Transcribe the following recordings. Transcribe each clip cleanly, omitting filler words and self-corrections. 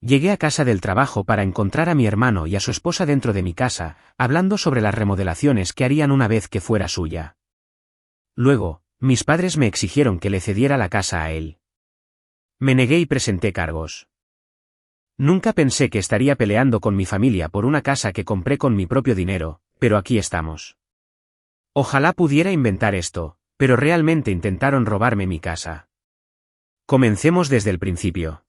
Llegué a casa del trabajo para encontrar a mi hermano y a su esposa dentro de mi casa, hablando sobre las remodelaciones que harían una vez que fuera suya. Luego, mis padres me exigieron que le cediera la casa a él. Me negué y presenté cargos. Nunca pensé que estaría peleando con mi familia por una casa que compré con mi propio dinero, pero aquí estamos. Ojalá pudiera inventar esto, pero realmente intentaron robarme mi casa. Comencemos desde el principio.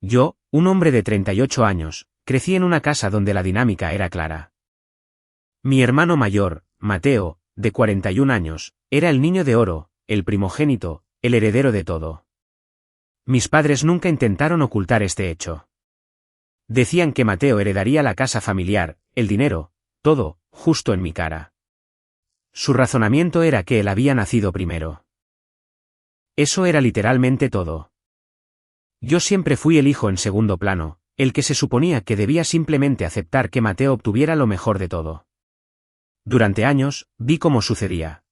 Yo, un hombre de 38 años, crecí en una casa donde la dinámica era clara. Mi hermano mayor, Mateo, de 41 años, era el niño de oro, el primogénito, el heredero de todo. Mis padres nunca intentaron ocultar este hecho. Decían que Mateo heredaría la casa familiar, el dinero, todo, justo en mi cara. Su razonamiento era que él había nacido primero. Eso era literalmente todo. Yo siempre fui el hijo en segundo plano, el que se suponía que debía simplemente aceptar que Mateo obtuviera lo mejor de todo. Durante años, vi cómo sucedía.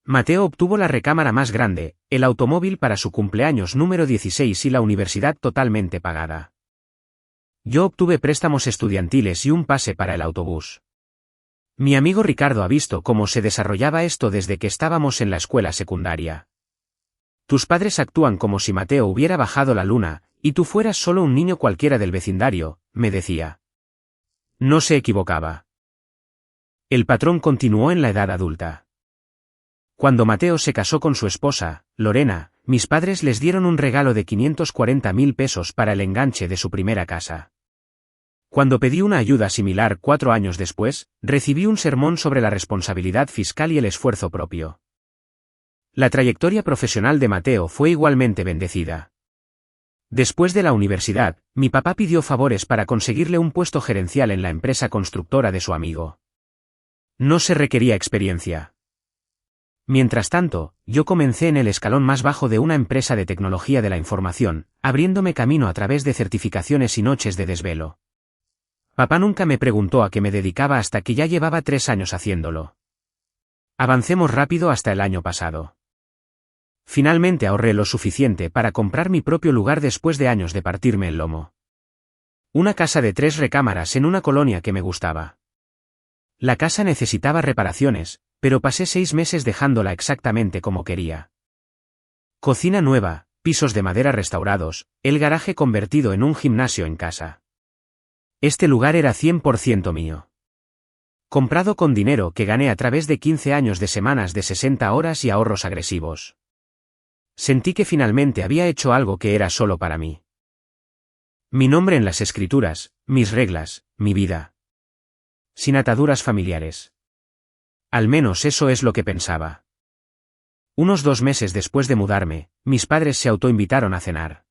Mateo obtuvo la recámara más grande, el automóvil para su cumpleaños número 16 y la universidad totalmente pagada. Yo obtuve préstamos estudiantiles y un pase para el autobús. Mi amigo Ricardo ha visto cómo se desarrollaba esto desde que estábamos en la escuela secundaria. Tus padres actúan como si Mateo hubiera bajado la luna, y tú fueras solo un niño cualquiera del vecindario, me decía. No se equivocaba. El patrón continuó en la edad adulta. Cuando Mateo se casó con su esposa, Lorena, mis padres les dieron un regalo de 540.000 pesos para el enganche de su primera casa. Cuando pedí una ayuda similar 4 años después, recibí un sermón sobre la responsabilidad fiscal y el esfuerzo propio. La trayectoria profesional de Mateo fue igualmente bendecida. Después de la universidad, mi papá pidió favores para conseguirle un puesto gerencial en la empresa constructora de su amigo. No se requería experiencia. Mientras tanto, yo comencé en el escalón más bajo de una empresa de tecnología de la información, abriéndome camino a través de certificaciones y noches de desvelo. Papá nunca me preguntó a qué me dedicaba hasta que ya llevaba 3 años haciéndolo. Avancemos rápido hasta el año pasado. Finalmente ahorré lo suficiente para comprar mi propio lugar después de años de partirme el lomo. Una casa de 3 recámaras en una colonia que me gustaba. La casa necesitaba reparaciones, pero pasé 6 meses dejándola exactamente como quería. Cocina nueva, pisos de madera restaurados, el garaje convertido en un gimnasio en casa. Este lugar era 100% mío. Comprado con dinero que gané a través de 15 años de semanas de 60 horas y ahorros agresivos. Sentí que finalmente había hecho algo que era solo para mí. Mi nombre en las escrituras, mis reglas, mi vida. Sin ataduras familiares. Al menos eso es lo que pensaba. Unos 2 meses después de mudarme, mis padres se autoinvitaron a cenar.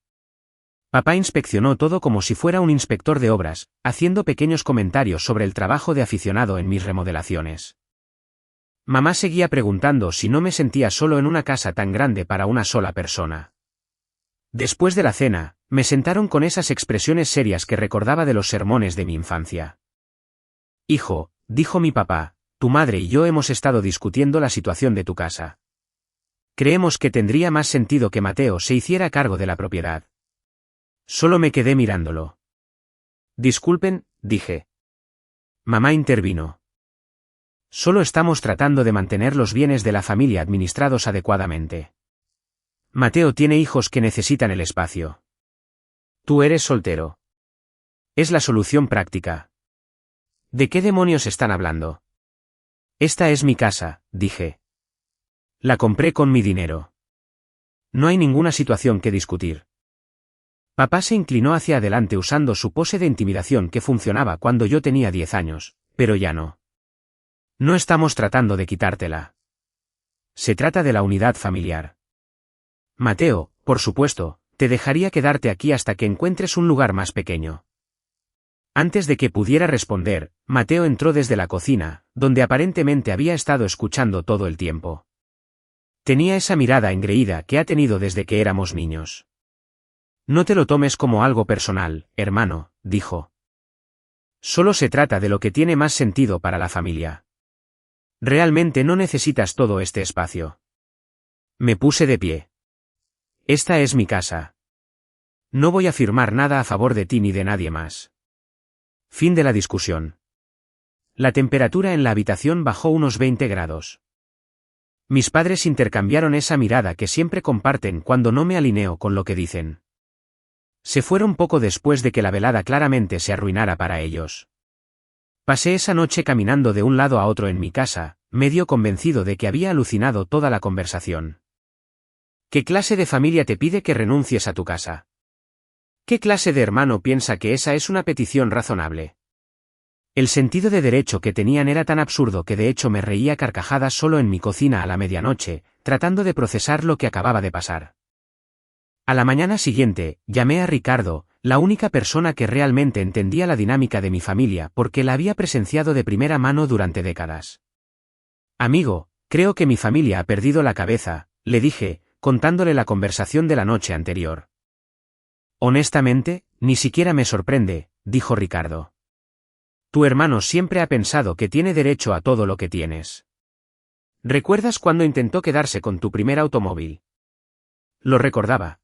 Papá inspeccionó todo como si fuera un inspector de obras, haciendo pequeños comentarios sobre el trabajo de aficionado en mis remodelaciones. Mamá seguía preguntando si no me sentía solo en una casa tan grande para una sola persona. Después de la cena, me sentaron con esas expresiones serias que recordaba de los sermones de mi infancia. Hijo, dijo mi papá, tu madre y yo hemos estado discutiendo la situación de tu casa. Creemos que tendría más sentido que Mateo se hiciera cargo de la propiedad. Solo me quedé mirándolo. Disculpen, dije. Mamá intervino. Solo estamos tratando de mantener los bienes de la familia administrados adecuadamente. Mateo tiene hijos que necesitan el espacio. Tú eres soltero. Es la solución práctica. ¿De qué demonios están hablando? Esta es mi casa, dije. La compré con mi dinero. No hay ninguna situación que discutir. Papá se inclinó hacia adelante usando su pose de intimidación que funcionaba cuando yo tenía 10 años, pero ya no. No estamos tratando de quitártela. Se trata de la unidad familiar. Mateo, por supuesto, te dejaría quedarte aquí hasta que encuentres un lugar más pequeño. Antes de que pudiera responder, Mateo entró desde la cocina, donde aparentemente había estado escuchando todo el tiempo. Tenía esa mirada engreída que ha tenido desde que éramos niños. No te lo tomes como algo personal, hermano, dijo. Solo se trata de lo que tiene más sentido para la familia. Realmente no necesitas todo este espacio. Me puse de pie. Esta es mi casa. No voy a afirmar nada a favor de ti ni de nadie más. Fin de la discusión. La temperatura en la habitación bajó unos 20 grados. Mis padres intercambiaron esa mirada que siempre comparten cuando no me alineo con lo que dicen. Se fueron poco después de que la velada claramente se arruinara para ellos. Pasé esa noche caminando de un lado a otro en mi casa, medio convencido de que había alucinado toda la conversación. ¿Qué clase de familia te pide que renuncies a tu casa? ¿Qué clase de hermano piensa que esa es una petición razonable? El sentido de derecho que tenían era tan absurdo que de hecho me reía a carcajadas solo en mi cocina a la medianoche, tratando de procesar lo que acababa de pasar. A la mañana siguiente, llamé a Ricardo, la única persona que realmente entendía la dinámica de mi familia porque la había presenciado de primera mano durante décadas. Amigo, creo que mi familia ha perdido la cabeza, le dije, contándole la conversación de la noche anterior. Honestamente, ni siquiera me sorprende, dijo Ricardo. Tu hermano siempre ha pensado que tiene derecho a todo lo que tienes. ¿Recuerdas cuando intentó quedarse con tu primer automóvil? Lo recordaba.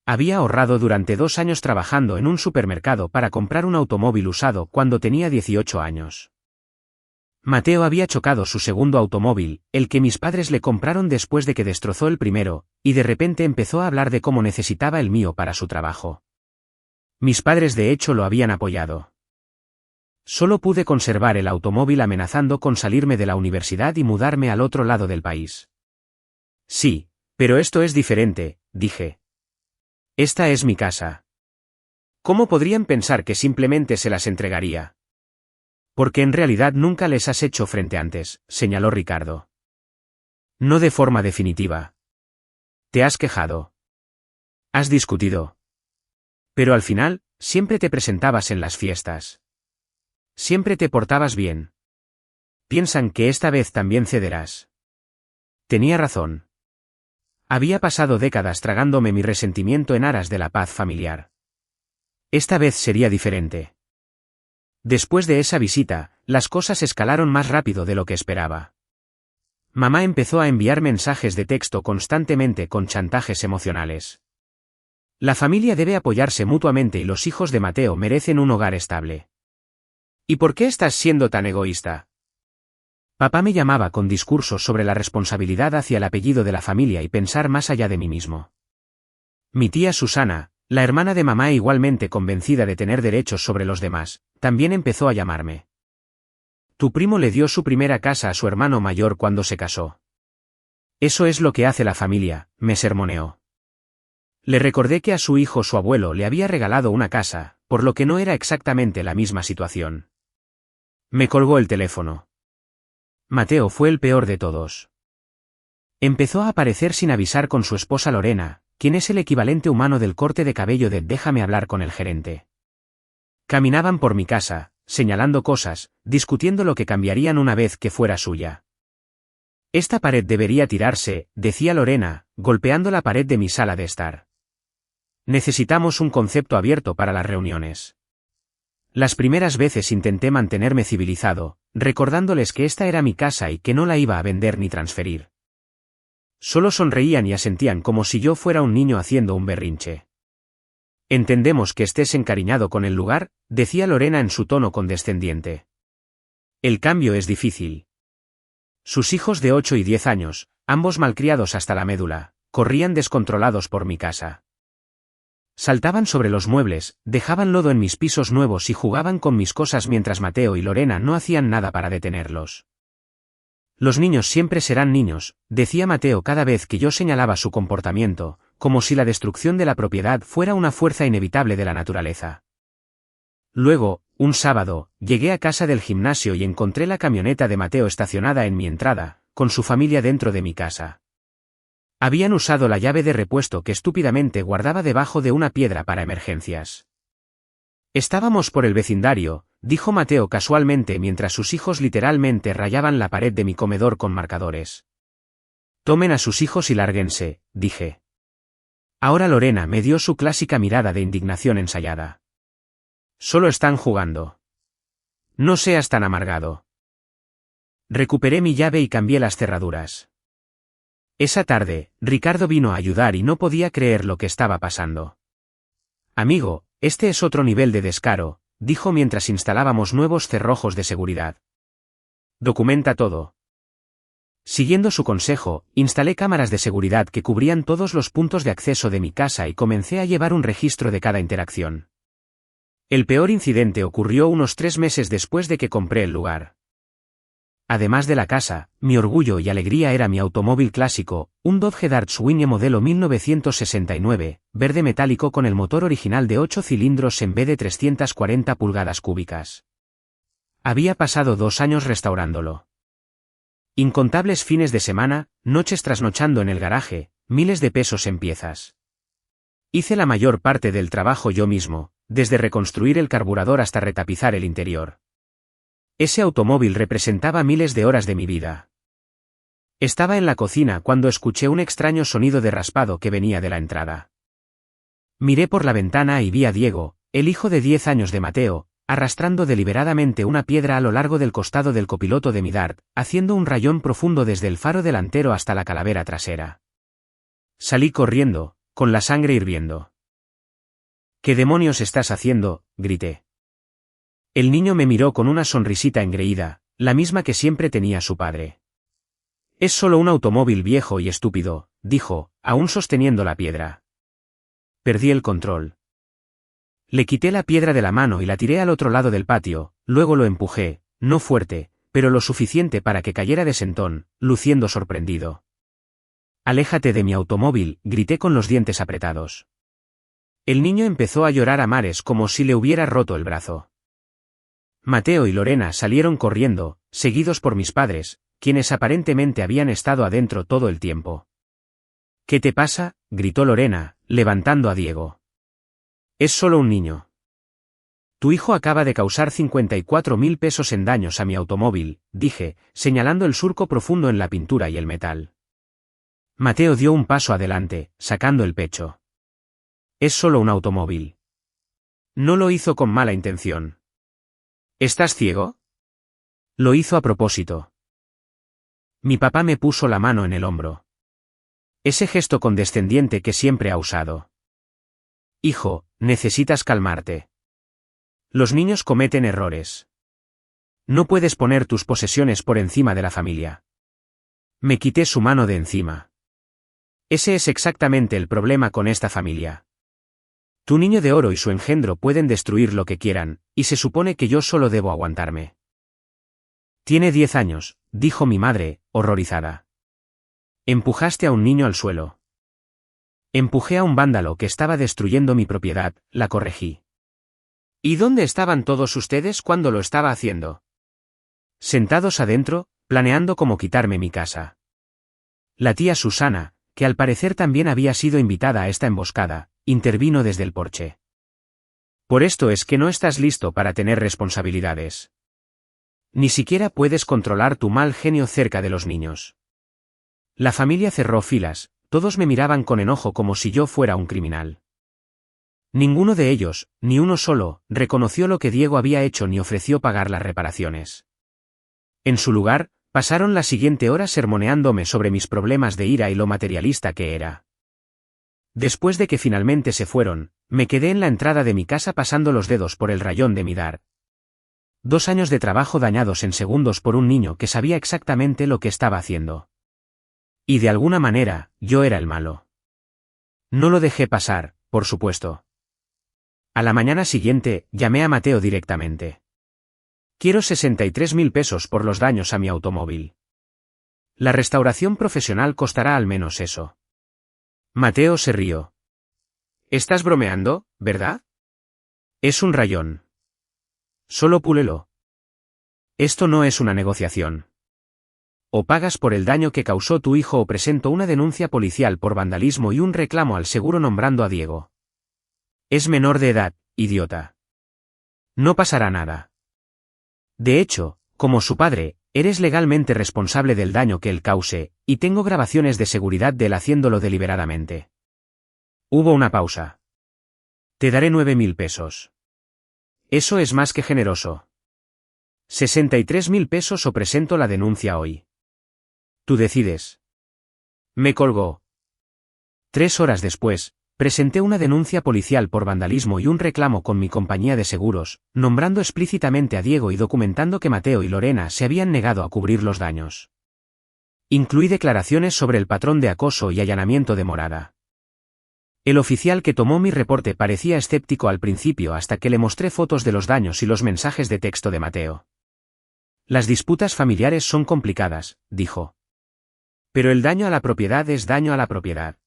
Había ahorrado durante 2 años trabajando en un supermercado para comprar un automóvil usado cuando tenía 18 años. Mateo había chocado su segundo automóvil, el que mis padres le compraron después de que destrozó el primero, y de repente empezó a hablar de cómo necesitaba el mío para su trabajo. Mis padres de hecho lo habían apoyado. Solo pude conservar el automóvil amenazando con salirme de la universidad y mudarme al otro lado del país. Sí, pero esto es diferente, dije. Esta es mi casa. ¿Cómo podrían pensar que simplemente se las entregaría? Porque en realidad nunca les has hecho frente antes, señaló Ricardo. No de forma definitiva. Te has quejado. Has discutido. Pero al final, siempre te presentabas en las fiestas. Siempre te portabas bien. Piensan que esta vez también cederás. Tenía razón. Había pasado décadas tragándome mi resentimiento en aras de la paz familiar. Esta vez sería diferente. Después de esa visita, las cosas escalaron más rápido de lo que esperaba. Mamá empezó a enviar mensajes de texto constantemente con chantajes emocionales. La familia debe apoyarse mutuamente y los hijos de Mateo merecen un hogar estable. ¿Y por qué estás siendo tan egoísta? Papá me llamaba con discursos sobre la responsabilidad hacia el apellido de la familia y pensar más allá de mí mismo. Mi tía Susana, la hermana de mamá igualmente convencida de tener derechos sobre los demás, también empezó a llamarme. Tu primo le dio su primera casa a su hermano mayor cuando se casó. Eso es lo que hace la familia, me sermoneó. Le recordé que a su hijo su abuelo le había regalado una casa, por lo que no era exactamente la misma situación. Me colgó el teléfono. Mateo fue el peor de todos. Empezó a aparecer sin avisar con su esposa Lorena, quien es el equivalente humano del corte de cabello de déjame hablar con el gerente. Caminaban por mi casa, señalando cosas, discutiendo lo que cambiarían una vez que fuera suya. Esta pared debería tirarse, decía Lorena, golpeando la pared de mi sala de estar. Necesitamos un concepto abierto para las reuniones. Las primeras veces intenté mantenerme civilizado, recordándoles que esta era mi casa y que no la iba a vender ni transferir. Solo sonreían y asentían como si yo fuera un niño haciendo un berrinche. Entendemos que estés encariñado con el lugar, decía Lorena en su tono condescendiente. El cambio es difícil. Sus hijos de 8 y 10 años, ambos malcriados hasta la médula, corrían descontrolados por mi casa. Saltaban sobre los muebles, dejaban lodo en mis pisos nuevos y jugaban con mis cosas mientras Mateo y Lorena no hacían nada para detenerlos. Los niños siempre serán niños, decía Mateo cada vez que yo señalaba su comportamiento, como si la destrucción de la propiedad fuera una fuerza inevitable de la naturaleza. Luego, un sábado, llegué a casa del gimnasio y encontré la camioneta de Mateo estacionada en mi entrada, con su familia dentro de mi casa. Habían usado la llave de repuesto que estúpidamente guardaba debajo de una piedra para emergencias. Estábamos por el vecindario, dijo Mateo casualmente mientras sus hijos literalmente rayaban la pared de mi comedor con marcadores. Tomen a sus hijos y lárguense, dije. Ahora Lorena me dio su clásica mirada de indignación ensayada. Solo están jugando. No seas tan amargado. Recuperé mi llave y cambié las cerraduras. Esa tarde, Ricardo vino a ayudar y no podía creer lo que estaba pasando. Amigo, este es otro nivel de descaro, dijo mientras instalábamos nuevos cerrojos de seguridad. Documenta todo. Siguiendo su consejo, instalé cámaras de seguridad que cubrían todos los puntos de acceso de mi casa y comencé a llevar un registro de cada interacción. El peor incidente ocurrió unos 3 meses después de que compré el lugar. Además de la casa, mi orgullo y alegría era mi automóvil clásico, un Dodge Dart Swing modelo 1969, verde metálico con el motor original de 8 cilindros en vez de 340 pulgadas cúbicas. Había pasado 2 años restaurándolo. Incontables fines de semana, noches trasnochando en el garaje, miles de pesos en piezas. Hice la mayor parte del trabajo yo mismo, desde reconstruir el carburador hasta retapizar el interior. Ese automóvil representaba miles de horas de mi vida. Estaba en la cocina cuando escuché un extraño sonido de raspado que venía de la entrada. Miré por la ventana y vi a Diego, el hijo de 10 años de Mateo, arrastrando deliberadamente una piedra a lo largo del costado del copiloto de mi Dart, haciendo un rayón profundo desde el faro delantero hasta la calavera trasera. Salí corriendo, con la sangre hirviendo. ¿Qué demonios estás haciendo?, grité. El niño me miró con una sonrisita engreída, la misma que siempre tenía su padre. Es solo un automóvil viejo y estúpido, dijo, aún sosteniendo la piedra. Perdí el control. Le quité la piedra de la mano y la tiré al otro lado del patio, luego lo empujé, no fuerte, pero lo suficiente para que cayera de sentón, luciendo sorprendido. «Aléjate de mi automóvil», grité con los dientes apretados. El niño empezó a llorar a mares como si le hubiera roto el brazo. Mateo y Lorena salieron corriendo, seguidos por mis padres, quienes aparentemente habían estado adentro todo el tiempo. «¿Qué te pasa?», gritó Lorena, levantando a Diego. «Es solo un niño. Tu hijo acaba de causar 54.000 pesos en daños a mi automóvil», dije, señalando el surco profundo en la pintura y el metal. Mateo dio un paso adelante, sacando el pecho. «Es solo un automóvil. No lo hizo con mala intención». «¿Estás ciego?». «Lo hizo a propósito». Mi papá me puso la mano en el hombro. Ese gesto condescendiente que siempre ha usado. «Hijo, necesitas calmarte. Los niños cometen errores. No puedes poner tus posesiones por encima de la familia». Me quité su mano de encima. «Ese es exactamente el problema con esta familia. Tu niño de oro y su engendro pueden destruir lo que quieran, y se supone que yo solo debo aguantarme». «Tiene 10 años», dijo mi madre, horrorizada. «Empujaste a un niño al suelo». «Empujé a un vándalo que estaba destruyendo mi propiedad», la corregí. «¿Y dónde estaban todos ustedes cuando lo estaba haciendo?». «Sentados adentro, planeando cómo quitarme mi casa». La tía Susana, que al parecer también había sido invitada a esta emboscada, intervino desde el porche. «Por esto es que no estás listo para tener responsabilidades. Ni siquiera puedes controlar tu mal genio cerca de los niños». La familia cerró filas, todos me miraban con enojo como si yo fuera un criminal. Ninguno de ellos, ni uno solo, reconoció lo que Diego había hecho ni ofreció pagar las reparaciones. En su lugar, pasaron la siguiente hora sermoneándome sobre mis problemas de ira y lo materialista que era. Después de que finalmente se fueron, me quedé en la entrada de mi casa pasando los dedos por el rayón de mi Dart. 2 años de trabajo dañados en segundos por un niño que sabía exactamente lo que estaba haciendo. Y de alguna manera, yo era el malo. No lo dejé pasar, por supuesto. A la mañana siguiente, llamé a Mateo directamente. «Quiero 63.000 pesos por los daños a mi automóvil. La restauración profesional costará al menos eso». Mateo se rió. «Estás bromeando, ¿verdad? Es un rayón. Solo púlelo. Esto no es una negociación. O pagas por el daño que causó tu hijo o presento una denuncia policial por vandalismo y un reclamo al seguro nombrando a Diego. Es menor de edad, idiota. No pasará nada. De hecho, como su padre, eres legalmente responsable del daño que él cause, y tengo grabaciones de seguridad de él haciéndolo deliberadamente». Hubo una pausa. «Te daré 9.000 pesos. Eso es más que generoso. 63.000 pesos o presento la denuncia hoy. Tú decides». Me colgó. 3 horas después, Presenté una denuncia policial por vandalismo y un reclamo con mi compañía de seguros, nombrando explícitamente a Diego y documentando que Mateo y Lorena se habían negado a cubrir los daños. Incluí declaraciones sobre el patrón de acoso y allanamiento de morada. El oficial que tomó mi reporte parecía escéptico al principio hasta que le mostré fotos de los daños y los mensajes de texto de Mateo. Las disputas familiares son complicadas, dijo. Pero el daño a la propiedad es daño a la propiedad.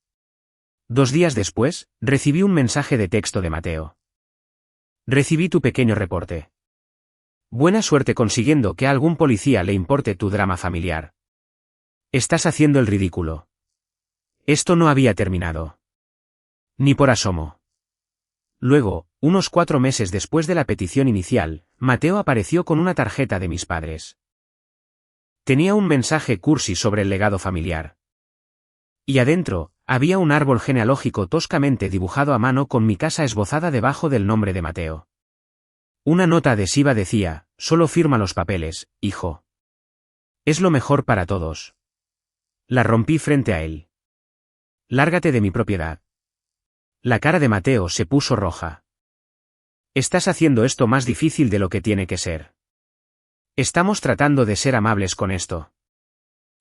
2 días después, recibí un mensaje de texto de Mateo. Recibí tu pequeño reporte. Buena suerte consiguiendo que a algún policía le importe tu drama familiar. Estás haciendo el ridículo. Esto no había terminado. Ni por asomo. Luego, unos 4 meses después de la petición inicial, Mateo apareció con una tarjeta de mis padres. Tenía un mensaje cursi sobre el legado familiar. Y adentro, había un árbol genealógico toscamente dibujado a mano con mi casa esbozada debajo del nombre de Mateo. Una nota adhesiva decía, solo firma los papeles, hijo. Es lo mejor para todos. La rompí frente a él. Lárgate de mi propiedad. La cara de Mateo se puso roja. Estás haciendo esto más difícil de lo que tiene que ser. Estamos tratando de ser amables con esto.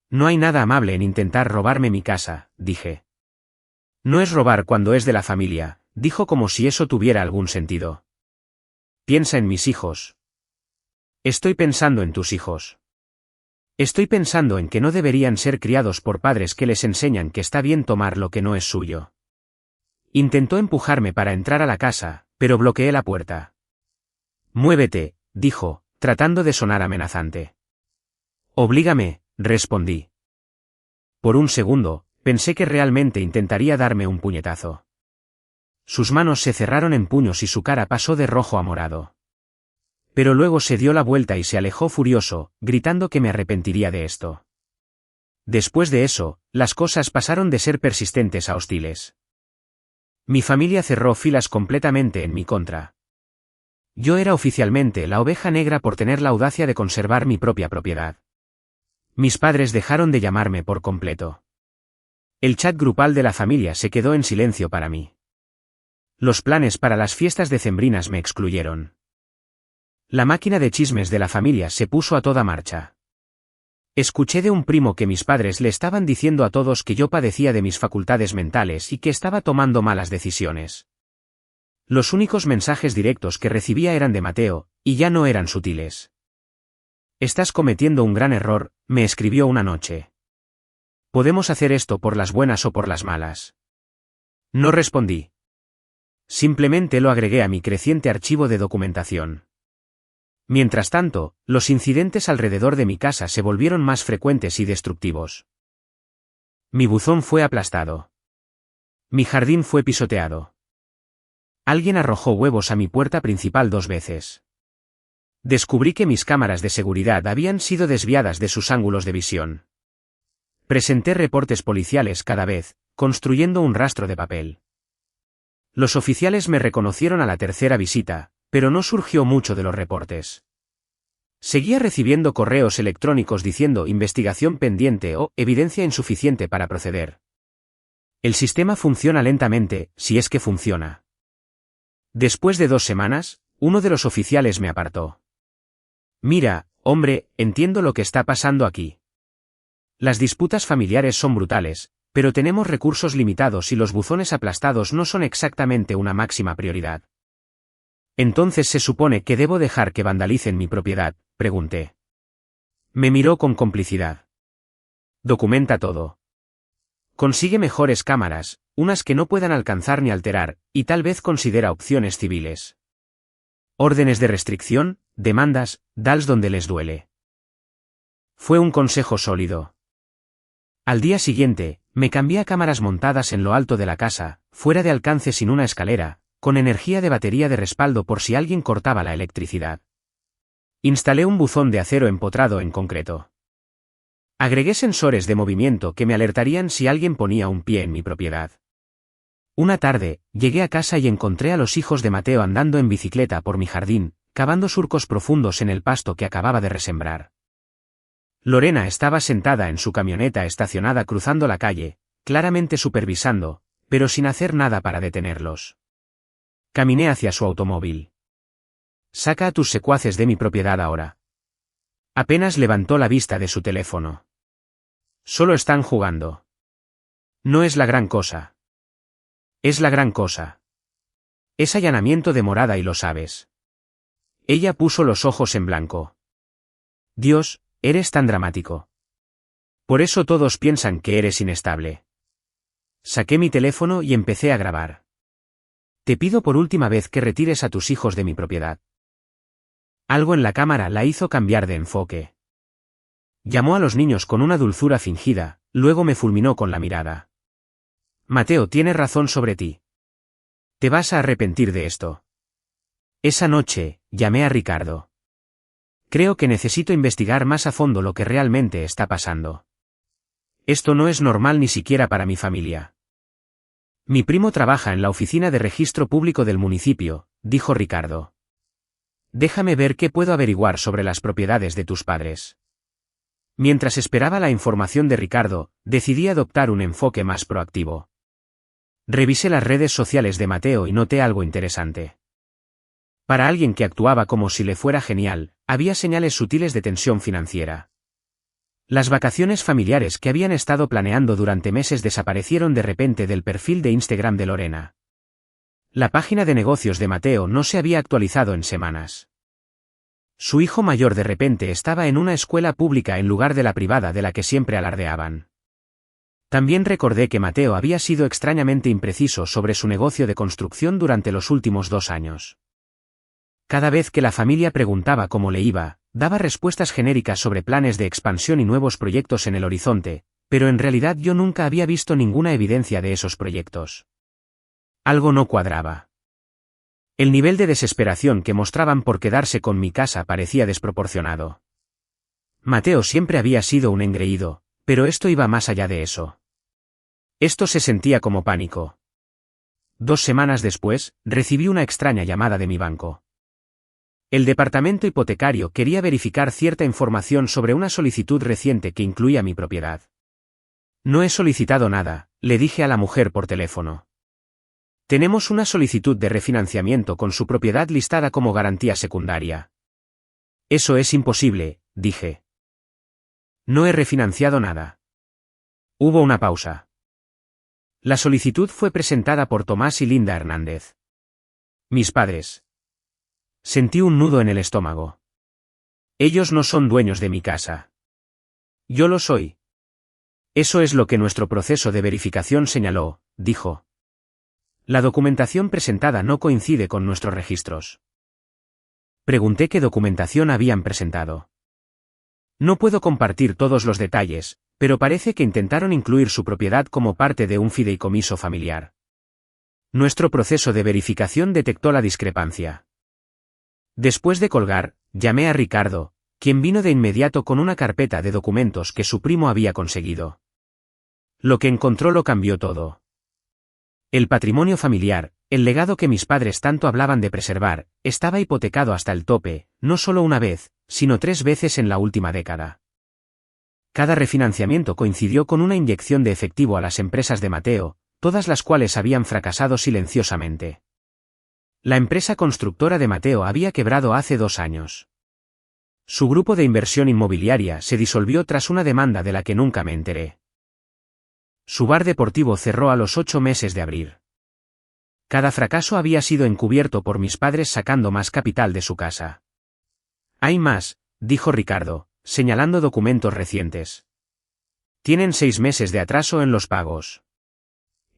No hay nada amable en intentar robarme mi casa, dije. No es robar cuando es de la familia, dijo como si eso tuviera algún sentido. Piensa en mis hijos. Estoy pensando en tus hijos. Estoy pensando en que no deberían ser criados por padres que les enseñan que está bien tomar lo que no es suyo. Intentó empujarme para entrar a la casa, pero bloqueé la puerta. Muévete, dijo, tratando de sonar amenazante. Oblígame, respondí. Por un segundo, pensé que realmente intentaría darme un puñetazo. Sus manos se cerraron en puños y su cara pasó de rojo a morado. Pero luego se dio la vuelta y se alejó furioso, gritando que me arrepentiría de esto. Después de eso, las cosas pasaron de ser persistentes a hostiles. Mi familia cerró filas completamente en mi contra. Yo era oficialmente la oveja negra por tener la audacia de conservar mi propia propiedad. Mis padres dejaron de llamarme por completo. El chat grupal de la familia se quedó en silencio para mí. Los planes para las fiestas decembrinas me excluyeron. La máquina de chismes de la familia se puso a toda marcha. Escuché de un primo que mis padres le estaban diciendo a todos que yo padecía de mis facultades mentales y que estaba tomando malas decisiones. Los únicos mensajes directos que recibía eran de Mateo, y ya no eran sutiles. Estás cometiendo un gran error, me escribió una noche. Podemos hacer esto por las buenas o por las malas. No respondí. Simplemente lo agregué a mi creciente archivo de documentación. Mientras tanto, los incidentes alrededor de mi casa se volvieron más frecuentes y destructivos. Mi buzón fue aplastado. Mi jardín fue pisoteado. Alguien arrojó huevos a mi puerta principal 2 veces. Descubrí que mis cámaras de seguridad habían sido desviadas de sus ángulos de visión. Presenté reportes policiales cada vez, construyendo un rastro de papel. Los oficiales me reconocieron a la tercera visita, pero no surgió mucho de los reportes. Seguía recibiendo correos electrónicos diciendo investigación pendiente o evidencia insuficiente para proceder. El sistema funciona lentamente, si es que funciona. Después de 2 semanas, uno de los oficiales me apartó. Mira, hombre, entiendo lo que está pasando aquí. Las disputas familiares son brutales, pero tenemos recursos limitados y los buzones aplastados no son exactamente una máxima prioridad. Entonces se supone que debo dejar que vandalicen mi propiedad, pregunté. Me miró con complicidad. Documenta todo. Consigue mejores cámaras, unas que no puedan alcanzar ni alterar, y tal vez considera opciones civiles. Órdenes de restricción, demandas, dals donde les duele. Fue un consejo sólido. Al día siguiente, me cambié a cámaras montadas en lo alto de la casa, fuera de alcance sin una escalera, con energía de batería de respaldo por si alguien cortaba la electricidad. Instalé un buzón de acero empotrado en concreto. Agregué sensores de movimiento que me alertarían si alguien ponía un pie en mi propiedad. Una tarde, llegué a casa y encontré a los hijos de Mateo andando en bicicleta por mi jardín, cavando surcos profundos en el pasto que acababa de resembrar. Lorena estaba sentada en su camioneta estacionada cruzando la calle, claramente supervisando, pero sin hacer nada para detenerlos. Caminé hacia su automóvil. Saca a tus secuaces de mi propiedad ahora. Apenas levantó la vista de su teléfono. Solo están jugando. No es la gran cosa. Es la gran cosa. Es allanamiento de morada y lo sabes. Ella puso los ojos en blanco. Dios, eres tan dramático. Por eso todos piensan que eres inestable. Saqué mi teléfono y empecé a grabar. Te pido por última vez que retires a tus hijos de mi propiedad. Algo en la cámara la hizo cambiar de enfoque. Llamó a los niños con una dulzura fingida, luego me fulminó con la mirada. Mateo tiene razón sobre ti. Te vas a arrepentir de esto. Esa noche, llamé a Ricardo. Creo que necesito investigar más a fondo lo que realmente está pasando. Esto no es normal ni siquiera para mi familia. Mi primo trabaja en la oficina de registro público del municipio, dijo Ricardo. Déjame ver qué puedo averiguar sobre las propiedades de tus padres. Mientras esperaba la información de Ricardo, decidí adoptar un enfoque más proactivo. Revisé las redes sociales de Mateo y noté algo interesante. Para alguien que actuaba como si le fuera genial, había señales sutiles de tensión financiera. Las vacaciones familiares que habían estado planeando durante meses desaparecieron de repente del perfil de Instagram de Lorena. La página de negocios de Mateo no se había actualizado en semanas. Su hijo mayor de repente estaba en una escuela pública en lugar de la privada de la que siempre alardeaban. También recordé que Mateo había sido extrañamente impreciso sobre su negocio de construcción durante los últimos 2 años. Cada vez que la familia preguntaba cómo le iba, daba respuestas genéricas sobre planes de expansión y nuevos proyectos en el horizonte, pero en realidad yo nunca había visto ninguna evidencia de esos proyectos. Algo no cuadraba. El nivel de desesperación que mostraban por quedarse con mi casa parecía desproporcionado. Mateo siempre había sido un engreído, pero esto iba más allá de eso. Esto se sentía como pánico. 2 semanas después, recibí una extraña llamada de mi banco. El departamento hipotecario quería verificar cierta información sobre una solicitud reciente que incluía mi propiedad. No he solicitado nada, le dije a la mujer por teléfono. Tenemos una solicitud de refinanciamiento con su propiedad listada como garantía secundaria. Eso es imposible, dije. No he refinanciado nada. Hubo una pausa. La solicitud fue presentada por Tomás y Linda Hernández. Mis padres. Sentí un nudo en el estómago. Ellos no son dueños de mi casa. Yo lo soy. Eso es lo que nuestro proceso de verificación señaló, dijo. La documentación presentada no coincide con nuestros registros. Pregunté qué documentación habían presentado. No puedo compartir todos los detalles, pero parece que intentaron incluir su propiedad como parte de un fideicomiso familiar. Nuestro proceso de verificación detectó la discrepancia. Después de colgar, llamé a Ricardo, quien vino de inmediato con una carpeta de documentos que su primo había conseguido. Lo que encontró lo cambió todo. El patrimonio familiar, el legado que mis padres tanto hablaban de preservar, estaba hipotecado hasta el tope, no solo una vez, sino 3 veces en la última década. Cada refinanciamiento coincidió con una inyección de efectivo a las empresas de Mateo, todas las cuales habían fracasado silenciosamente. La empresa constructora de Mateo había quebrado hace 2 años. Su grupo de inversión inmobiliaria se disolvió tras una demanda de la que nunca me enteré. Su bar deportivo cerró a los 8 meses de abrir. Cada fracaso había sido encubierto por mis padres sacando más capital de su casa. Hay más, dijo Ricardo, señalando documentos recientes. Tienen 6 meses de atraso en los pagos.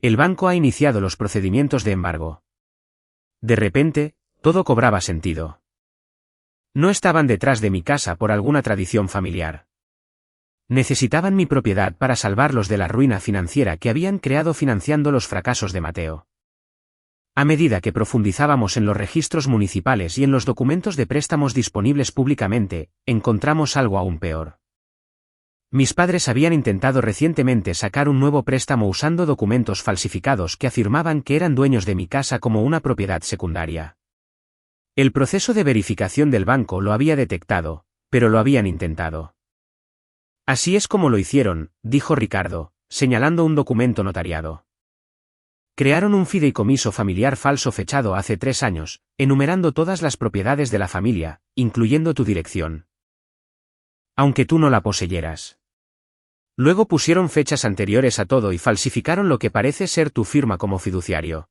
El banco ha iniciado los procedimientos de embargo. De repente, todo cobraba sentido. No estaban detrás de mi casa por alguna tradición familiar. Necesitaban mi propiedad para salvarlos de la ruina financiera que habían creado financiando los fracasos de Mateo. A medida que profundizábamos en los registros municipales y en los documentos de préstamos disponibles públicamente, encontramos algo aún peor. Mis padres habían intentado recientemente sacar un nuevo préstamo usando documentos falsificados que afirmaban que eran dueños de mi casa como una propiedad secundaria. El proceso de verificación del banco lo había detectado, pero lo habían intentado. Así es como lo hicieron, dijo Ricardo, señalando un documento notariado. Crearon un fideicomiso familiar falso fechado hace 3 años, enumerando todas las propiedades de la familia, incluyendo tu dirección. Aunque tú no la poseyeras. Luego pusieron fechas anteriores a todo y falsificaron lo que parece ser tu firma como fiduciario.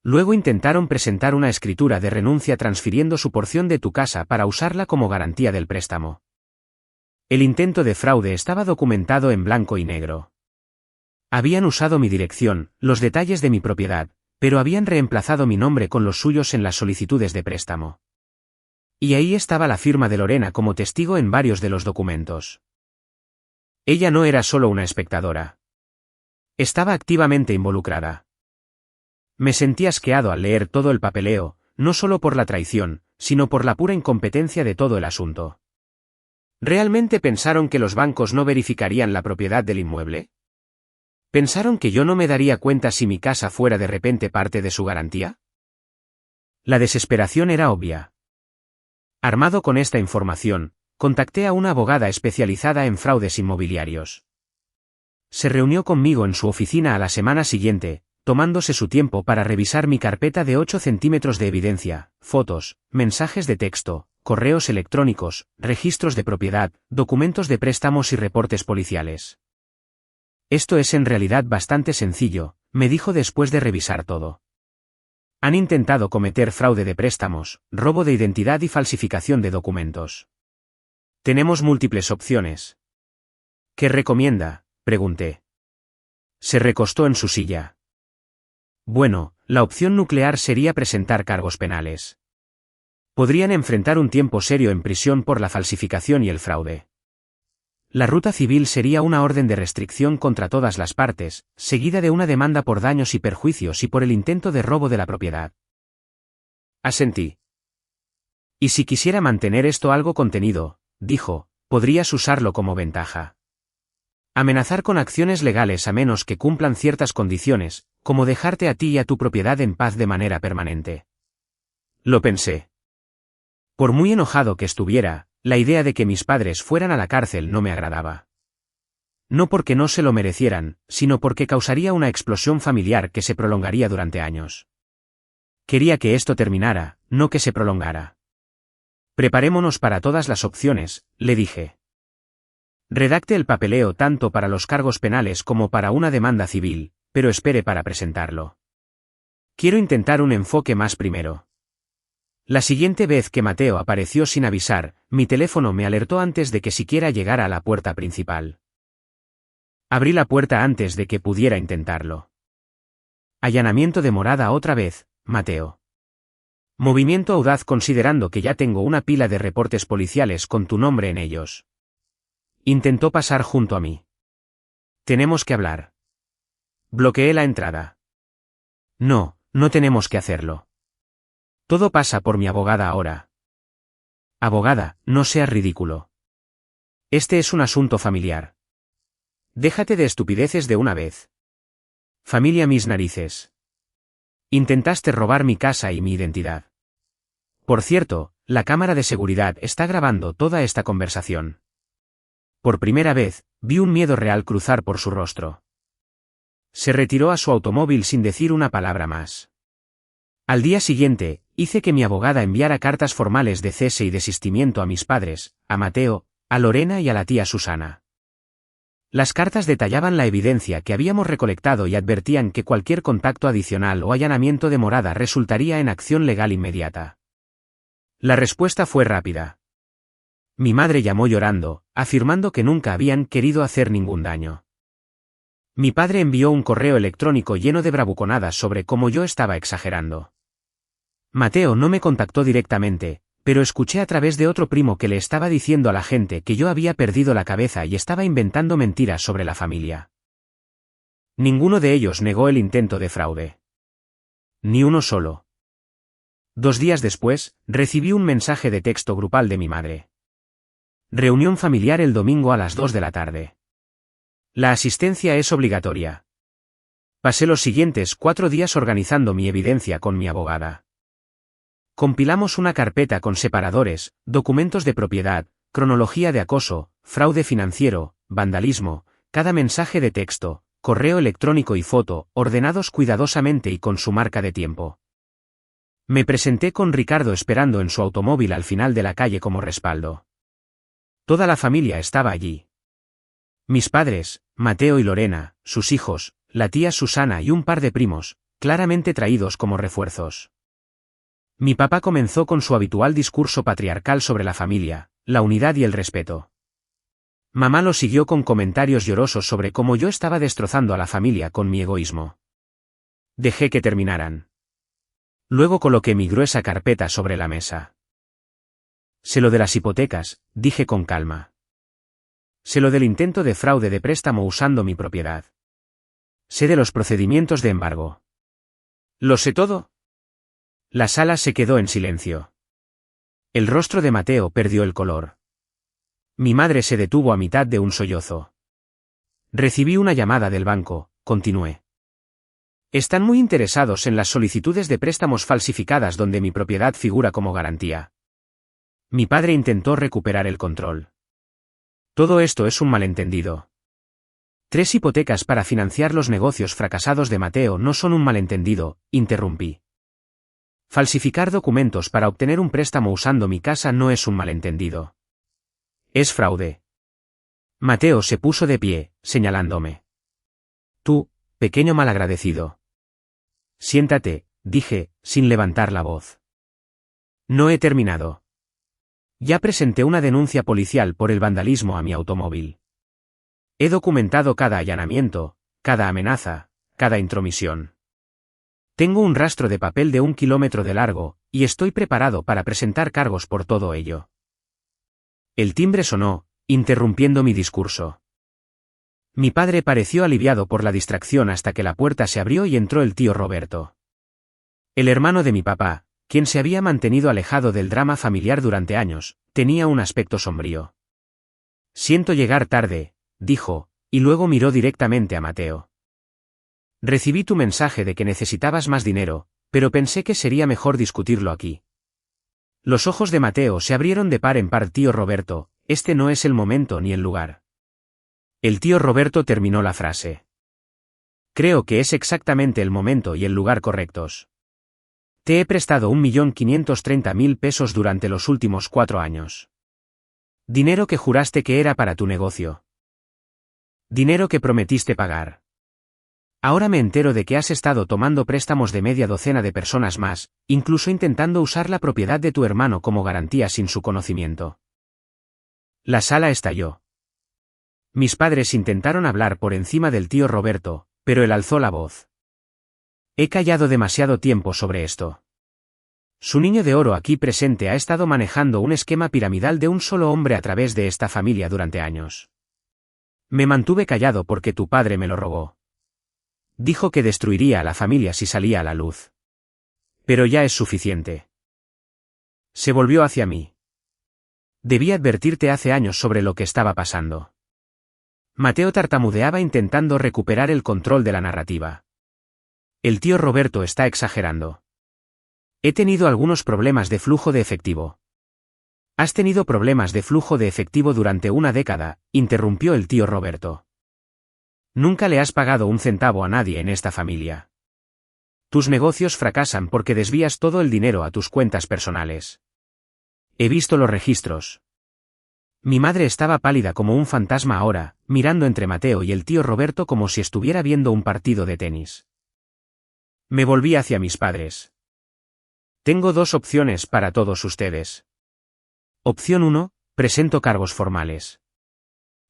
Luego intentaron presentar una escritura de renuncia transfiriendo su porción de tu casa para usarla como garantía del préstamo. El intento de fraude estaba documentado en blanco y negro. Habían usado mi dirección, los detalles de mi propiedad, pero habían reemplazado mi nombre con los suyos en las solicitudes de préstamo. Y ahí estaba la firma de Lorena como testigo en varios de los documentos. Ella no era solo una espectadora. Estaba activamente involucrada. Me sentí asqueado al leer todo el papeleo, no solo por la traición, sino por la pura incompetencia de todo el asunto. ¿Realmente pensaron que los bancos no verificarían la propiedad del inmueble? ¿Pensaron que yo no me daría cuenta si mi casa fuera de repente parte de su garantía? La desesperación era obvia. Armado con esta información, contacté a una abogada especializada en fraudes inmobiliarios. Se reunió conmigo en su oficina a la semana siguiente, tomándose su tiempo para revisar mi carpeta de 8 centímetros de evidencia, fotos, mensajes de texto, correos electrónicos, registros de propiedad, documentos de préstamos y reportes policiales. Esto es en realidad bastante sencillo, me dijo después de revisar todo. Han intentado cometer fraude de préstamos, robo de identidad y falsificación de documentos. Tenemos múltiples opciones. ¿Qué recomienda?, pregunté. Se recostó en su silla. Bueno, la opción nuclear sería presentar cargos penales. Podrían enfrentar un tiempo serio en prisión por la falsificación y el fraude. La ruta civil sería una orden de restricción contra todas las partes, seguida de una demanda por daños y perjuicios y por el intento de robo de la propiedad. Asentí. Y si quisiera mantener esto algo contenido, dijo, podrías usarlo como ventaja. Amenazar con acciones legales a menos que cumplan ciertas condiciones, como dejarte a ti y a tu propiedad en paz de manera permanente. Lo pensé. Por muy enojado que estuviera, la idea de que mis padres fueran a la cárcel no me agradaba. No porque no se lo merecieran, sino porque causaría una explosión familiar que se prolongaría durante años. Quería que esto terminara, no que se prolongara. Preparémonos para todas las opciones, le dije. Redacte el papeleo tanto para los cargos penales como para una demanda civil, pero espere para presentarlo. Quiero intentar un enfoque más primero. La siguiente vez que Mateo apareció sin avisar, mi teléfono me alertó antes de que siquiera llegara a la puerta principal. Abrí la puerta antes de que pudiera intentarlo. Allanamiento de morada otra vez, Mateo. Movimiento audaz considerando que ya tengo una pila de reportes policiales con tu nombre en ellos. Intentó pasar junto a mí. Tenemos que hablar. Bloqueé la entrada. No, no tenemos que hacerlo. Todo pasa por mi abogada ahora. Abogada, no seas ridículo. Este es un asunto familiar. Déjate de estupideces de una vez. Familia mis narices. Intentaste robar mi casa y mi identidad. Por cierto, la cámara de seguridad está grabando toda esta conversación. Por primera vez, vi un miedo real cruzar por su rostro. Se retiró a su automóvil sin decir una palabra más. Al día siguiente, hice que mi abogada enviara cartas formales de cese y desistimiento a mis padres, a Mateo, a Lorena y a la tía Susana. Las cartas detallaban la evidencia que habíamos recolectado y advertían que cualquier contacto adicional o allanamiento de morada resultaría en acción legal inmediata. La respuesta fue rápida. Mi madre llamó llorando, afirmando que nunca habían querido hacer ningún daño. Mi padre envió un correo electrónico lleno de bravuconadas sobre cómo yo estaba exagerando. Mateo no me contactó directamente, pero escuché a través de otro primo que le estaba diciendo a la gente que yo había perdido la cabeza y estaba inventando mentiras sobre la familia. Ninguno de ellos negó el intento de fraude. Ni uno solo. 2 días después, recibí un mensaje de texto grupal de mi madre. Reunión familiar el domingo a las 2 de la tarde. La asistencia es obligatoria. Pasé los siguientes 4 días organizando mi evidencia con mi abogada. Compilamos una carpeta con separadores, documentos de propiedad, cronología de acoso, fraude financiero, vandalismo, cada mensaje de texto, correo electrónico y foto, ordenados cuidadosamente y con su marca de tiempo. Me presenté con Ricardo esperando en su automóvil al final de la calle como respaldo. Toda la familia estaba allí. Mis padres, Mateo y Lorena, sus hijos, la tía Susana y un par de primos, claramente traídos como refuerzos. Mi papá comenzó con su habitual discurso patriarcal sobre la familia, la unidad y el respeto. Mamá lo siguió con comentarios llorosos sobre cómo yo estaba destrozando a la familia con mi egoísmo. Dejé que terminaran. Luego coloqué mi gruesa carpeta sobre la mesa. Sé lo de las hipotecas, dije con calma. Sé lo del intento de fraude de préstamo usando mi propiedad. Sé de los procedimientos de embargo. ¿Lo sé todo? La sala se quedó en silencio. El rostro de Mateo perdió el color. Mi madre se detuvo a mitad de un sollozo. Recibí una llamada del banco, continué. Están muy interesados en las solicitudes de préstamos falsificadas donde mi propiedad figura como garantía. Mi padre intentó recuperar el control. Todo esto es un malentendido. 3 hipotecas para financiar los negocios fracasados de Mateo no son un malentendido, interrumpí. Falsificar documentos para obtener un préstamo usando mi casa no es un malentendido. Es fraude. Mateo se puso de pie, señalándome. Tú, pequeño malagradecido. Siéntate, dije, sin levantar la voz. No he terminado. Ya presenté una denuncia policial por el vandalismo a mi automóvil. He documentado cada allanamiento, cada amenaza, cada intromisión. Tengo un rastro de papel de 1 kilómetro de largo, y estoy preparado para presentar cargos por todo ello. El timbre sonó, interrumpiendo mi discurso. Mi padre pareció aliviado por la distracción hasta que la puerta se abrió y entró el tío Roberto. El hermano de mi papá, quien se había mantenido alejado del drama familiar durante años, tenía un aspecto sombrío. Siento llegar tarde, dijo, y luego miró directamente a Mateo. Recibí tu mensaje de que necesitabas más dinero, pero pensé que sería mejor discutirlo aquí. Los ojos de Mateo se abrieron de par en par. Tío Roberto, este no es el momento ni el lugar. El tío Roberto terminó la frase. Creo que es exactamente el momento y el lugar correctos. Te he prestado 1.530.000 pesos durante los últimos 4 años. Dinero que juraste que era para tu negocio. Dinero que prometiste pagar. Ahora me entero de que has estado tomando préstamos de media docena de personas más, incluso intentando usar la propiedad de tu hermano como garantía sin su conocimiento. La sala estalló. Mis padres intentaron hablar por encima del tío Roberto, pero él alzó la voz. He callado demasiado tiempo sobre esto. Su niño de oro aquí presente ha estado manejando un esquema piramidal de un solo hombre a través de esta familia durante años. Me mantuve callado porque tu padre me lo rogó. Dijo que destruiría a la familia si salía a la luz. Pero ya es suficiente. Se volvió hacia mí. Debí advertirte hace años sobre lo que estaba pasando. Mateo tartamudeaba intentando recuperar el control de la narrativa. El tío Roberto está exagerando. He tenido algunos problemas de flujo de efectivo. Has tenido problemas de flujo de efectivo durante una década, interrumpió el tío Roberto. Nunca le has pagado un centavo a nadie en esta familia. Tus negocios fracasan porque desvías todo el dinero a tus cuentas personales. He visto los registros. Mi madre estaba pálida como un fantasma ahora, mirando entre Mateo y el tío Roberto como si estuviera viendo un partido de tenis. Me volví hacia mis padres. Tengo 2 opciones para todos ustedes. Opción 1, presento cargos formales.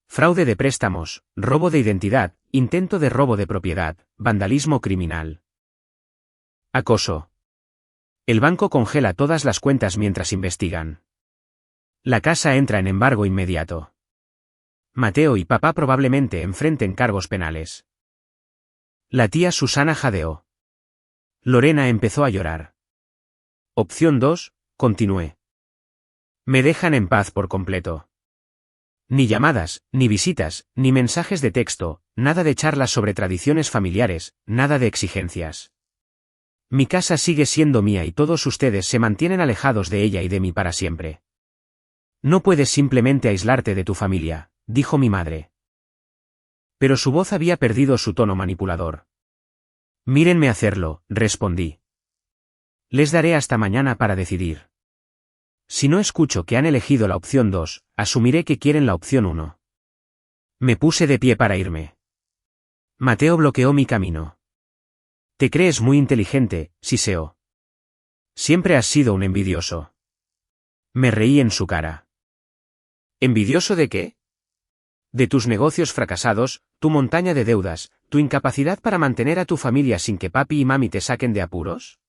Fraude de préstamos, robo de identidad, intento de robo de propiedad, vandalismo criminal. Acoso. El banco congela todas las cuentas mientras investigan. La casa entra en embargo inmediato. Mateo y papá probablemente enfrenten cargos penales. La tía Susana jadeó. Lorena empezó a llorar. Opción 2, continué. Me dejan en paz por completo. Ni llamadas, ni visitas, ni mensajes de texto, nada de charlas sobre tradiciones familiares, nada de exigencias. Mi casa sigue siendo mía y todos ustedes se mantienen alejados de ella y de mí para siempre. No puedes simplemente aislarte de tu familia, dijo mi madre. pero su voz había perdido su tono manipulador. Mírenme hacerlo, respondí. Les daré hasta mañana para decidir. Si no escucho que han elegido la opción 2, asumiré que quieren la opción 1. Me puse de pie para irme. Mateo bloqueó mi camino. Te crees muy inteligente, siseó. Siempre has sido un envidioso. Me reí en su cara. ¿Envidioso de qué? De tus negocios fracasados, tu montaña de deudas, tu incapacidad para mantener a tu familia sin que papi y mami te saquen de apuros.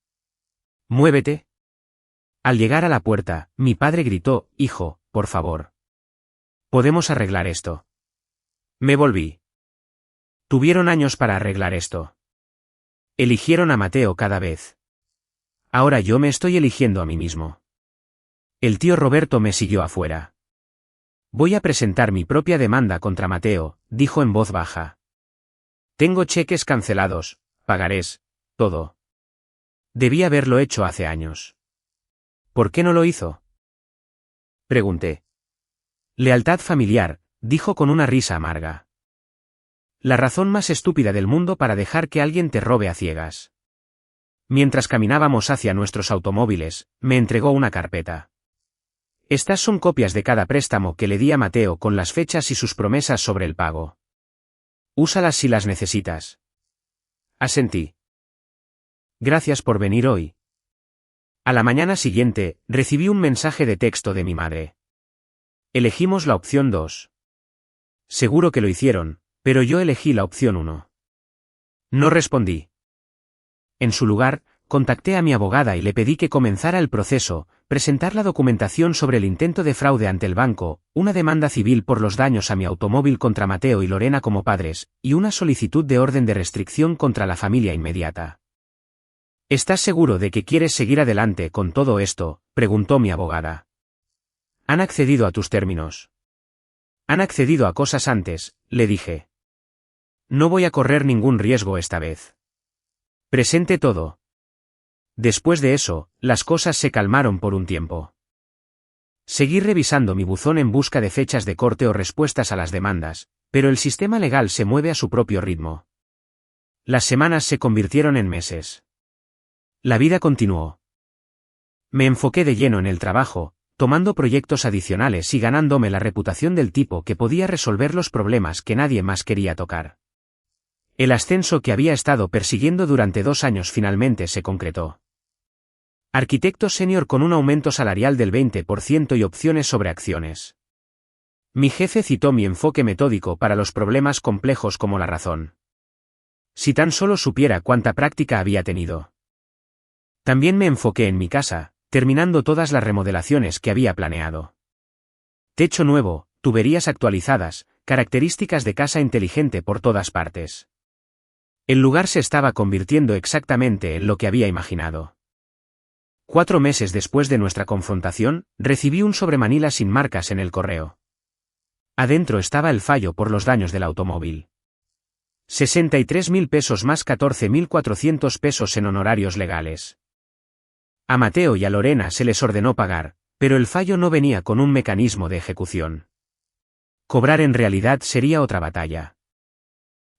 Muévete. Al llegar a la puerta, mi padre gritó, hijo, por favor. Podemos arreglar esto. Me volví. Tuvieron años para arreglar esto. Eligieron a Mateo cada vez. Ahora yo me estoy eligiendo a mí mismo. El tío Roberto me siguió afuera. Voy a presentar mi propia demanda contra Mateo, dijo en voz baja. Tengo cheques cancelados, pagarés, todo. Debí haberlo hecho hace años. ¿Por qué no lo hizo? Pregunté. Lealtad familiar, dijo con una risa amarga. La razón más estúpida del mundo para dejar que alguien te robe a ciegas. Mientras caminábamos hacia nuestros automóviles, me entregó una carpeta. Estas son copias de cada préstamo que le di a Mateo con las fechas y sus promesas sobre el pago. Úsalas si las necesitas. Asentí. Gracias por venir hoy. A la mañana siguiente, recibí un mensaje de texto de mi madre. Elegimos la opción 2. Seguro que lo hicieron, pero yo elegí la opción 1. No respondí. En su lugar, contacté a mi abogada y le pedí que comenzara el proceso, presentar la documentación sobre el intento de fraude ante el banco, una demanda civil por los daños a mi automóvil contra Mateo y Lorena como padres, y una solicitud de orden de restricción contra la familia inmediata. ¿Estás seguro de que quieres seguir adelante con todo esto?, preguntó mi abogada. ¿Han accedido a tus términos? Han accedido a cosas antes, le dije. No voy a correr ningún riesgo esta vez. Presente todo. Después de eso, las cosas se calmaron por un tiempo. Seguí revisando mi buzón en busca de fechas de corte o respuestas a las demandas, pero el sistema legal se mueve a su propio ritmo. Las semanas se convirtieron en meses. La vida continuó. Me enfoqué de lleno en el trabajo, tomando proyectos adicionales y ganándome la reputación del tipo que podía resolver los problemas que nadie más quería tocar. El ascenso que había estado persiguiendo durante 2 años finalmente se concretó. Arquitecto senior con un aumento salarial del 20% y opciones sobre acciones. Mi jefe citó mi enfoque metódico para los problemas complejos como la razón. Si tan solo supiera cuánta práctica había tenido. También me enfoqué en mi casa, terminando todas las remodelaciones que había planeado. Techo nuevo, tuberías actualizadas, características de casa inteligente por todas partes. El lugar se estaba convirtiendo exactamente en lo que había imaginado. 4 meses después de nuestra confrontación, recibí un sobremanila sin marcas en el correo. Adentro estaba el fallo por los daños del automóvil. 63.000 pesos más 14.400 pesos en honorarios legales. A Mateo y a Lorena se les ordenó pagar, pero el fallo no venía con un mecanismo de ejecución. Cobrar en realidad sería otra batalla.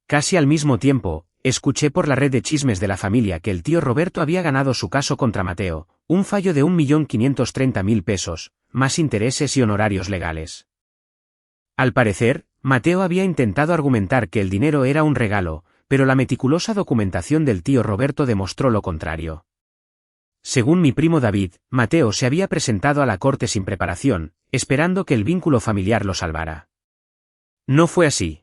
Casi al mismo tiempo, escuché por la red de chismes de la familia que el tío Roberto había ganado su caso contra Mateo, un fallo de 1.530.000 pesos, más intereses y honorarios legales. Al parecer, Mateo había intentado argumentar que el dinero era un regalo, pero la meticulosa documentación del tío Roberto demostró lo contrario. Según mi primo David, Mateo se había presentado a la corte sin preparación, esperando que el vínculo familiar lo salvara. No fue así.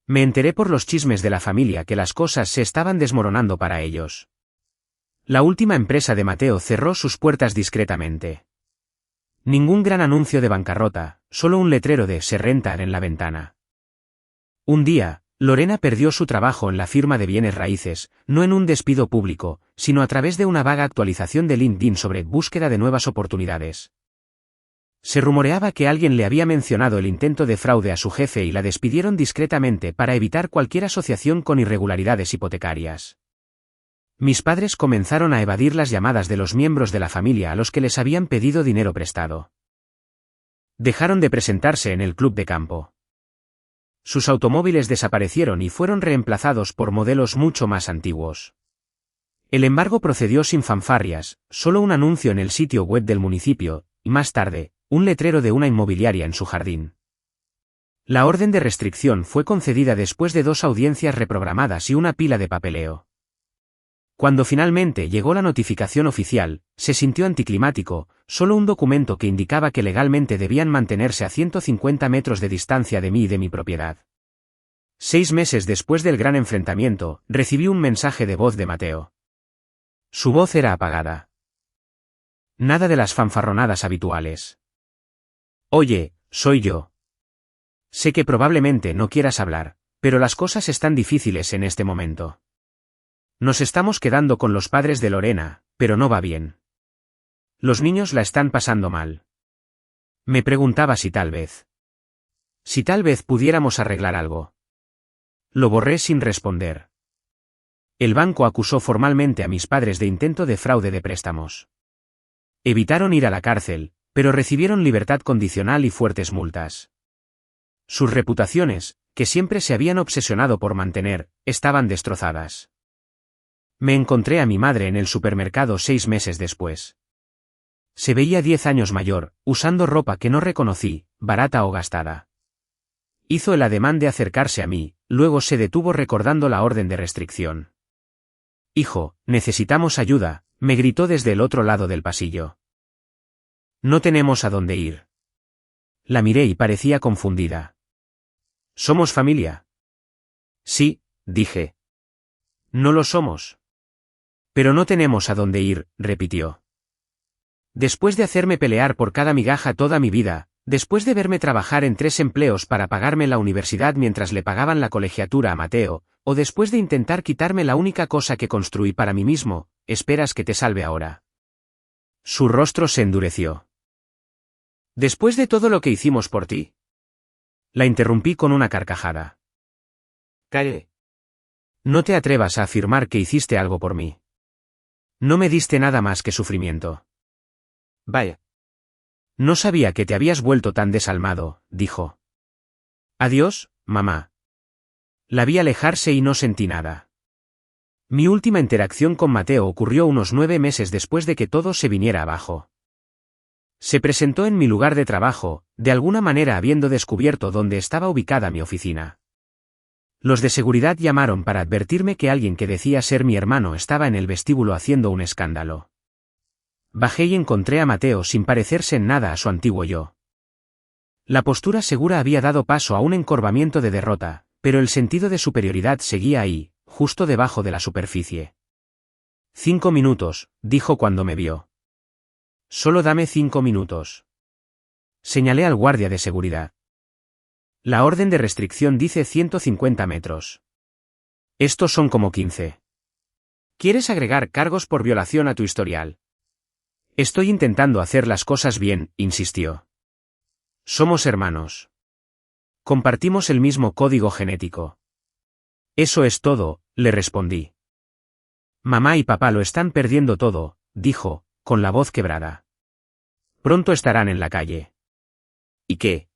Me enteré por los chismes de la familia que las cosas se estaban desmoronando para ellos. La última empresa de Mateo cerró sus puertas discretamente. Ningún gran anuncio de bancarrota, solo un letrero de "se rentar" en la ventana. Un día, Lorena perdió su trabajo en la firma de bienes raíces, no en un despido público, sino a través de una vaga actualización de LinkedIn sobre búsqueda de nuevas oportunidades. Se rumoreaba que alguien le había mencionado el intento de fraude a su jefe y la despidieron discretamente para evitar cualquier asociación con irregularidades hipotecarias. Mis padres comenzaron a evadir las llamadas de los miembros de la familia a los que les habían pedido dinero prestado. Dejaron de presentarse en el club de campo. Sus automóviles desaparecieron y fueron reemplazados por modelos mucho más antiguos. El embargo procedió sin fanfarrias, solo un anuncio en el sitio web del municipio, y más tarde, un letrero de una inmobiliaria en su jardín. La orden de restricción fue concedida después de 2 audiencias reprogramadas y una pila de papeleo. Cuando finalmente llegó la notificación oficial, se sintió anticlimático, solo un documento que indicaba que legalmente debían mantenerse a 150 metros de distancia de mí y de mi propiedad. 6 meses después del gran enfrentamiento, recibí un mensaje de voz de Mateo. Su voz era apagada. Nada de las fanfarronadas habituales. Oye, soy yo. Sé que probablemente no quieras hablar, pero las cosas están difíciles en este momento. Nos estamos quedando con los padres de Lorena, pero no va bien. Los niños la están pasando mal. Me preguntaba si tal vez pudiéramos arreglar algo. Lo borré sin responder. El banco acusó formalmente a mis padres de intento de fraude de préstamos. Evitaron ir a la cárcel, pero recibieron libertad condicional y fuertes multas. Sus reputaciones, que siempre se habían obsesionado por mantener, estaban destrozadas. Me encontré a mi madre en el supermercado 6 meses después. Se veía 10 años mayor, usando ropa que no reconocí, barata o gastada. Hizo el ademán de acercarse a mí, luego se detuvo recordando la orden de restricción. Hijo, necesitamos ayuda, me gritó desde el otro lado del pasillo. No tenemos a dónde ir. La miré y parecía confundida. ¿Somos familia? Sí, dije. No lo somos. Pero no tenemos a dónde ir, repitió. Después de hacerme pelear por cada migaja toda mi vida, después de verme trabajar en 3 empleos para pagarme la universidad mientras le pagaban la colegiatura a Mateo, o después de intentar quitarme la única cosa que construí para mí mismo, ¿esperas que te salve ahora? Su rostro se endureció. Después de todo lo que hicimos por ti. La interrumpí con una carcajada. Callé. No te atrevas a afirmar que hiciste algo por mí. No me diste nada más que sufrimiento. Vaya. No sabía que te habías vuelto tan desalmado, dijo. Adiós, mamá. La vi alejarse y no sentí nada. Mi última interacción con Mateo ocurrió unos 9 meses después de que todo se viniera abajo. Se presentó en mi lugar de trabajo, de alguna manera habiendo descubierto dónde estaba ubicada mi oficina. Los de seguridad llamaron para advertirme que alguien que decía ser mi hermano estaba en el vestíbulo haciendo un escándalo. Bajé y encontré a Mateo sin parecerse en nada a su antiguo yo. La postura segura había dado paso a un encorvamiento de derrota, pero el sentido de superioridad seguía ahí, justo debajo de la superficie. 5 minutos, dijo cuando me vio. Solo dame 5 minutos. Señalé al guardia de seguridad. La orden de restricción dice 150 metros. Estos son como 15. ¿Quieres agregar cargos por violación a tu historial? Estoy intentando hacer las cosas bien, insistió. Somos hermanos. Compartimos el mismo código genético. Eso es todo, le respondí. Mamá y papá lo están perdiendo todo, dijo, con la voz quebrada. Pronto estarán en la calle. ¿Y qué?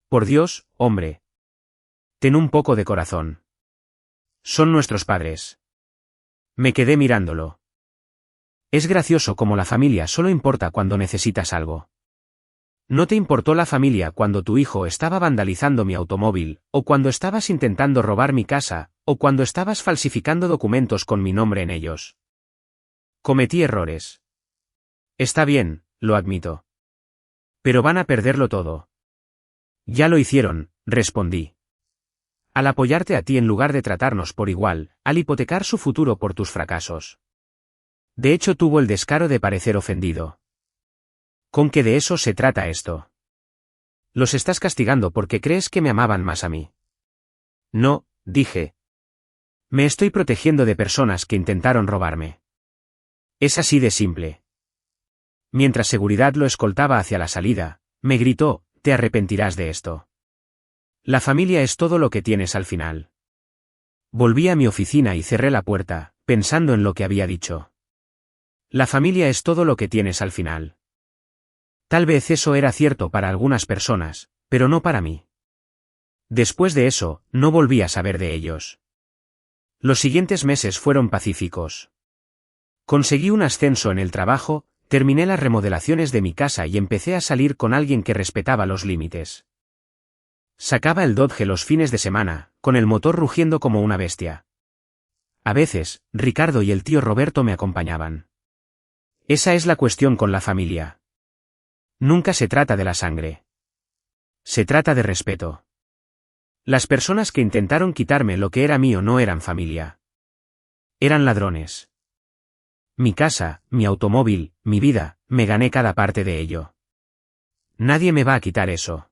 Por Dios, hombre. Ten un poco de corazón. Son nuestros padres. Me quedé mirándolo. Es gracioso como la familia solo importa cuando necesitas algo. ¿No te importó la familia cuando tu hijo estaba vandalizando mi automóvil, o cuando estabas intentando robar mi casa, o cuando estabas falsificando documentos con mi nombre en ellos? Cometí errores. Está bien, lo admito. Pero van a perderlo todo. Ya lo hicieron, respondí. Al apoyarte a ti en lugar de tratarnos por igual, al hipotecar su futuro por tus fracasos. De hecho tuvo el descaro de parecer ofendido. ¿Con qué de eso se trata esto? Los estás castigando porque crees que me amaban más a mí. No, dije. Me estoy protegiendo de personas que intentaron robarme. Es así de simple. Mientras seguridad lo escoltaba hacia la salida, me gritó, te arrepentirás de esto. La familia es todo lo que tienes al final. Volví a mi oficina y cerré la puerta, pensando en lo que había dicho. La familia es todo lo que tienes al final. Tal vez eso era cierto para algunas personas, pero no para mí. Después de eso, no volví a saber de ellos. Los siguientes meses fueron pacíficos. Conseguí un ascenso en el trabajo, terminé las remodelaciones de mi casa y empecé a salir con alguien que respetaba los límites. Sacaba el Dodge los fines de semana, con el motor rugiendo como una bestia. A veces, Ricardo y el tío Roberto me acompañaban. Esa es la cuestión con la familia. Nunca se trata de la sangre. Se trata de respeto. Las personas que intentaron quitarme lo que era mío no eran familia. Eran ladrones. Mi casa, mi automóvil, mi vida, me gané cada parte de ello. Nadie me va a quitar eso.